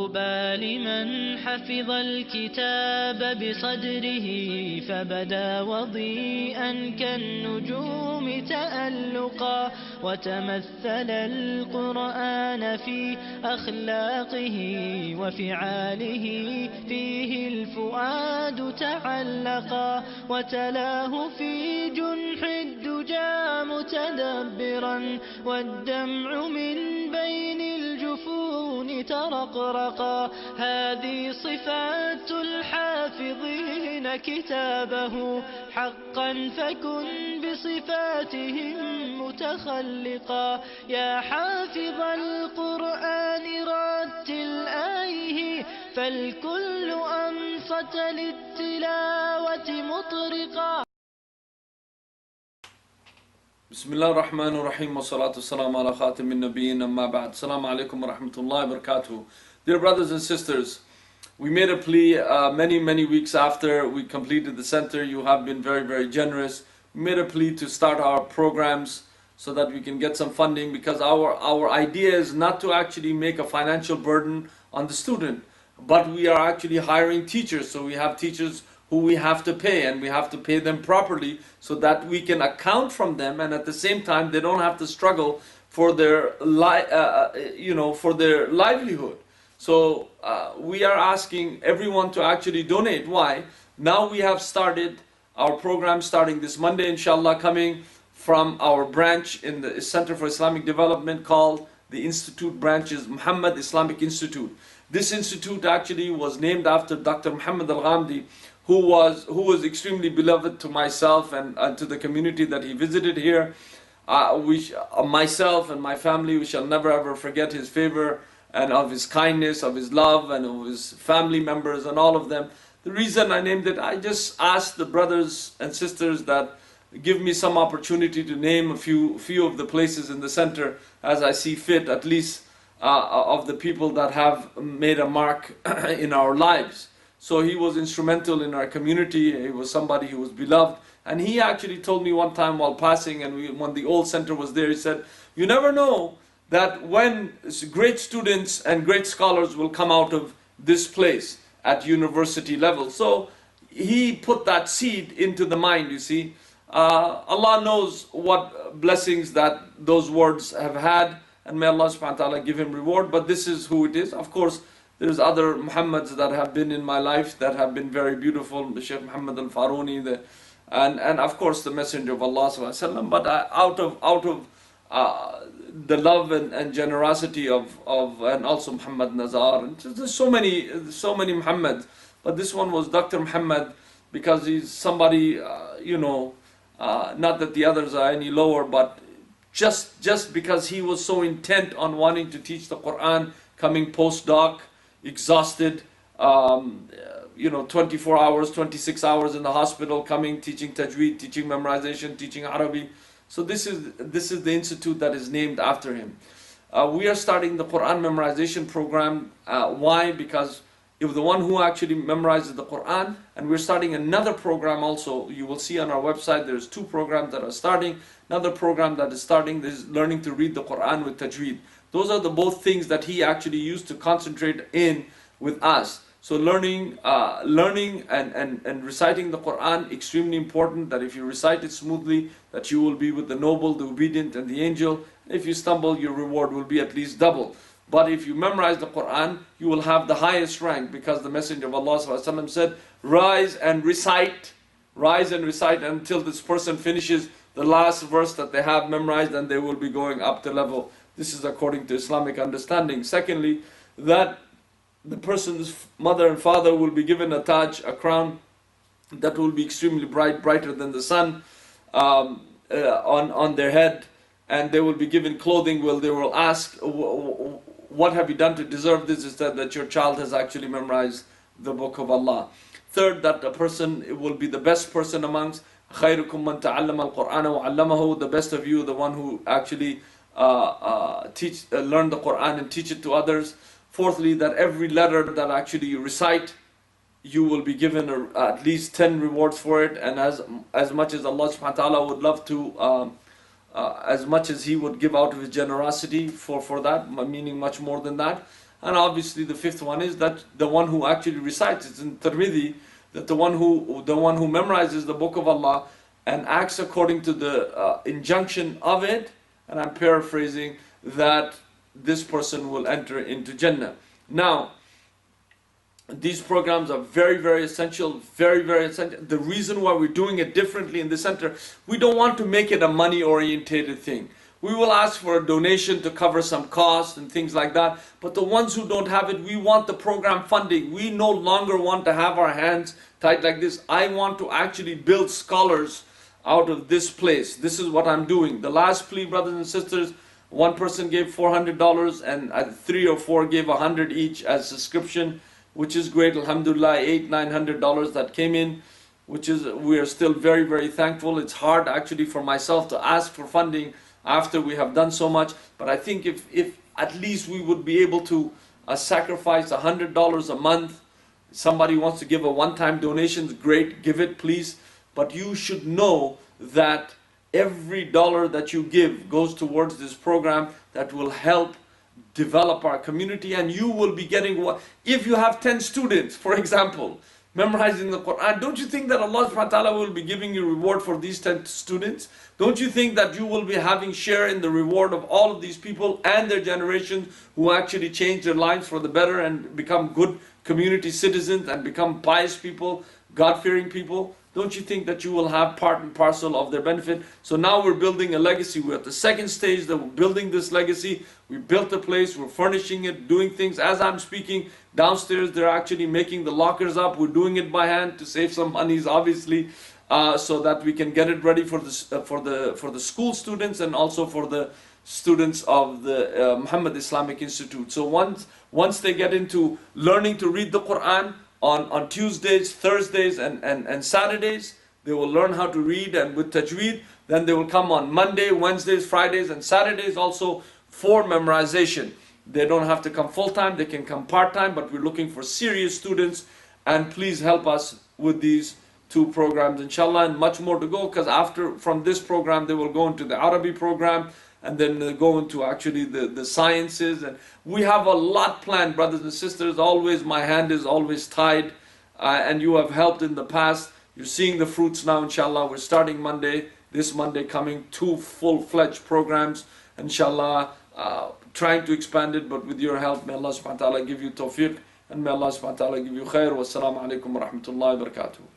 طوبى لمن حفظ الكتاب بصدره فبدا وضيئا كالنجوم تألقا وتمثل القرآن في أخلاقه وفعاله فيه الفؤاد تعلقا وتلاه في جنح الدجى متدبرا والدمع من بين الجفون ترقرقا هذه صفات الحافظين كتابه حقا فكن بصفاتهم متخلقا يا حافظ القرآن رتل آيه فالكل أنصت للتلاوة مطرقا. بسم الله الرحمن الرحيم والصلاة والسلام على خاتم النبيين أما بعد. Assalamu alaikum wa rahmatullahi wa barakatuh. Dear brothers and sisters, we made a plea many weeks after we completed the center. You have been very generous. We made a plea to start our programs so that we can get some funding, because our idea is not to actually make a financial burden on the student, but we are actually hiring teachers. So we have teachers who we have to pay, and we have to pay them properly so that we can account from them, and at the same time they don't have to struggle for their for their livelihood. So we are asking everyone to actually donate. Why? Now we have started our program starting this Monday, inshallah, coming from our branch in the Center for Islamic Development called the Institute branch is Muhammad Islamic Institute. This institute actually was named after Dr. Muhammad Al-Ghamdi, who was extremely beloved to myself and to the community that he visited here. Myself and my family, we shall never ever forget his favor and of his kindness, of his love, and of his family members and all of them. The reason I named it, I just asked the brothers and sisters that give me some opportunity to name a few of the places in the center as I see fit, at least of the people that have made a mark in our lives. So he was instrumental in our community. He was somebody who was beloved, and he actually told me one time while passing, and when the old center was there, he said, you never know that when great students and great scholars will come out of this place at university level. So he put that seed into the mind, you see. Allah knows what blessings that those words have had, and may Allah subhanahu wa ta'ala give him reward, but this is who it is. Of course, there's other Muhammads that have been in my life that have been very beautiful, the Sheikh Muhammad Al-Faruni, and of course the Messenger of Allah sallallahu alaihi wasallam. But out of the love and generosity of and also Muhammad Nazar, and there's so many Muhammads, but this one was Dr. Muhammad because he's somebody not that the others are any lower, but just because he was so intent on wanting to teach the Quran, coming postdoc, exhausted, 24 hours, 26 hours in the hospital, coming, teaching tajweed, teaching memorization, teaching Arabic. So this is the institute that is named after him. We are starting the Quran memorization program. Why? Because if the one who actually memorizes the Quran, and we're starting another program also. You will see on our website there's 2 programs that are starting. Another program that is starting is learning to read the Quran with tajweed. Those are the both things that he actually used to concentrate in with us. So learning and reciting the Quran, extremely important, that if you recite it smoothly, that you will be with the noble, the obedient, and the angel. If you stumble, your reward will be at least double. But if you memorize the Quran, you will have the highest rank, because the Messenger of Allah ﷺ said, rise and recite until this person finishes the last verse that they have memorized, and they will be going up the level. This is according to Islamic understanding. Secondly, that the person's mother and father will be given a taj, a crown, that will be extremely bright, brighter than the sun, on their head, and they will be given clothing. Well, they will ask, what have you done to deserve this? Is that your child has actually memorized the book of Allah. Third, that the person will be the best person amongst خيركم من تعلم القرآن وعلمه, the best of you, the one who actually learn the Quran and teach it to others. Fourthly, that every letter that actually you recite, you will be given at least 10 rewards for it. And as much as Allah subhanahu wa ta'ala would love to as much as he would give out of his generosity for that, meaning much more than that. And obviously the fifth one is that the one who actually recites, it's in Tirmidhi, that the one who memorizes the book of Allah and acts according to the injunction of it, and I'm paraphrasing, that this person will enter into Jannah. Now, these programs are very, very essential, very, very essential. The reason why we're doing it differently in the center, we don't want to make it a money-orientated thing. We will ask for a donation to cover some costs and things like that. But the ones who don't have it, we want the program funding. We no longer want to have our hands tied like this. I want to actually build scholars out of this place. This is what I'm doing. The last plea, brothers and sisters, one person gave $400 and 3 or 4 gave $100 each as subscription, which is great. Alhamdulillah, $800-900 that came in, which is, we are still very, very thankful. It's hard actually for myself to ask for funding after we have done so much, but I think if at least we would be able to sacrifice $100 a month. Somebody wants to give a one-time donation, great, give it please, but you should know that every dollar that you give goes towards this program that will help develop our community, and you will be getting what, if you have 10 students, for example, memorizing the Quran, don't you think that Allah subhanahu wa ta'ala will be giving you reward for these 10 students? Don't you think that you will be having share in the reward of all of these people and their generations who actually change their lives for the better and become good community citizens and become pious people, God-fearing people? Don't you think that you will have part and parcel of their benefit? So now we're building a legacy. We're at the second stage that we're building this legacy. We built the place, we're furnishing it, doing things. As I'm speaking, downstairs they're actually making the lockers up. We're doing it by hand to save some monies, obviously, so that we can get it ready for the school students and also for the students of the Muhammad Islamic Institute. So once they get into learning to read the Quran, on Tuesdays, Thursdays and Saturdays, they will learn how to read and with tajweed. Then they will come on Monday, Wednesdays, Fridays and Saturdays also for memorization. They don't have to come full-time, they can come part-time, but we're looking for serious students, and please help us with these 2 programs, inshallah, and much more to go, because from this program they will go into the Arabic program, and then they go into actually the sciences, and we have a lot planned, brothers and sisters. Always my hand is always tied, and you have helped in the past. You're seeing the fruits now, inshallah. We're starting this Monday coming, 2 full-fledged programs, inshallah, trying to expand it, but with your help, may Allah subhanahu wa ta'ala give you tawfiq, and may Allah subhanahu wa ta'ala give you khair. Wassalamu alaikum wa rahmatullahi wa barakatuh.